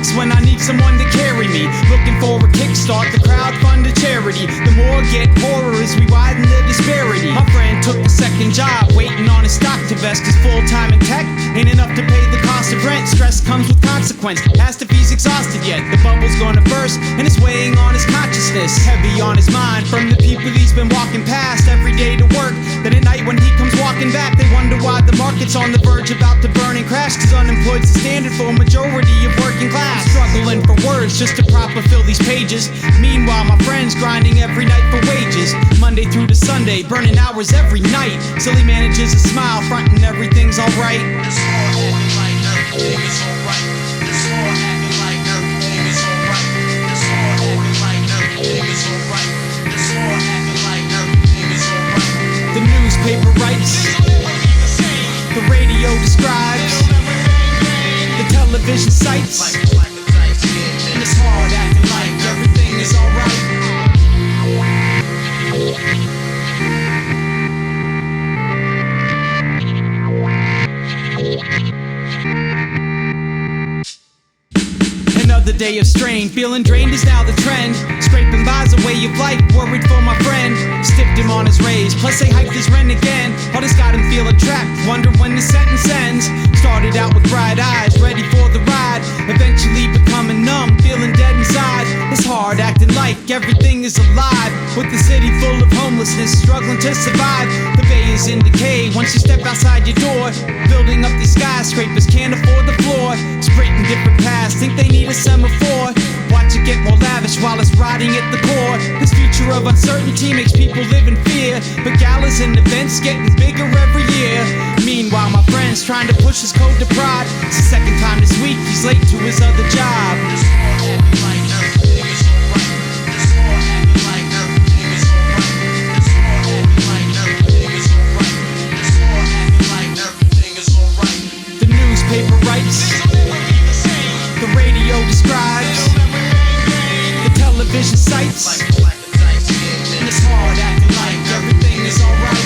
weeks when I need someone to carry me. Looking for a kickstart, the crowd fund a charity. The more get poorer as we widen the disparity. My friend took the second job, waiting on his stock to vest, cause full-time in tech ain't enough to pay the cost of rent. Stress comes with consequence, asked if he's exhausted yet. The bubble's gonna burst, and it's weighing on his consciousness. Heavy on his mind from the people he's been walking past every day to work. Then at night when he comes walking back, they wonder why the market's on the verge about to burn and crash. Cause unemployed's the standard for a majority of working class. Struggling for words just to proper fill these pages. Meanwhile my friend's grinding every night for wages. Monday through to Sunday, burning hours every night. Till he manages a smile, frontin' everything's alright. This all acting like everything is alright. This all acting like everything is alright. This all acting like everything is alright. This all acting like everything is alright. The newspaper writes, the radio describes, the television sites, and it's hard acting like everything is alright. Another day of strain, feeling drained is now the trend. Scraping by's a way of life, worried for my friend. Stiffed him on his raise, plus they hiked his rent again. All this got him feeling trapped, wonder when the sentence ends. Started out with bright eyes, ready for the ride. Eventually becoming numb, feeling dead inside. It's hard acting like everything is alive. With the city full of homelessness, struggling to survive. The bay is in decay once you step outside your door. Building up these skyscrapers, can't afford the floor. Sprinting different paths, think they need a semaphore. Watch it get more lavish while it's rotting at the core. This future of uncertainty makes people live in fear. But galas and events getting bigger every year. Meanwhile my friend's trying to push his code to pride. It's the second time this week he's late to his other job. This all acting like everything is alright. This all acting like everything is alright. This all acting like everything is alright. This all acting like everything is alright. The newspaper writes, the radio describes, the television sites, and it's hard acting like everything is alright.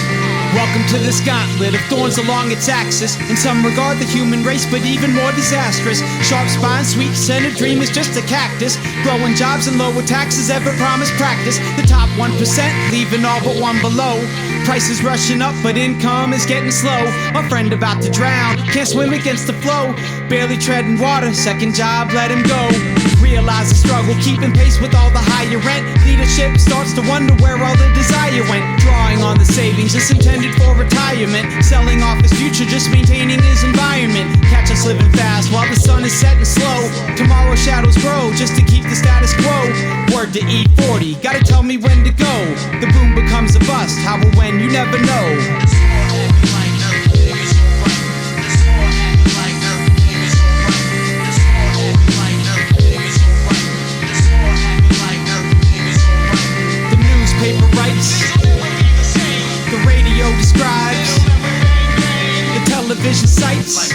Welcome to this gauntlet of thorns along its axis. In some regard the human race, but even more disastrous. Sharp spine, sweet scented dream is just a cactus. Growing jobs and lower taxes ever promise practice. The top 1% leaving all but one below. Prices rushing up, but income is getting slow. My friend about to drown, can't swim against the flow. Barely treading water, second job let him go. Realize the struggle, keeping pace with all the higher rent. Leadership starts to wonder where all the desire went. Drawing on the savings just intended for retirement. Selling off his future, just maintaining his environment. Catch us living fast while the sun is setting slow. Tomorrow shadows grow just to keep the status quo. Word to E40, gotta tell me when to go. The boom becomes a bust, how or when you never know. This all acting like everything is alright. This all acting like everything is alright. This all acting like everything is alright. This all acting like everything is alright. The newspaper writes, the radio describes, the television sites,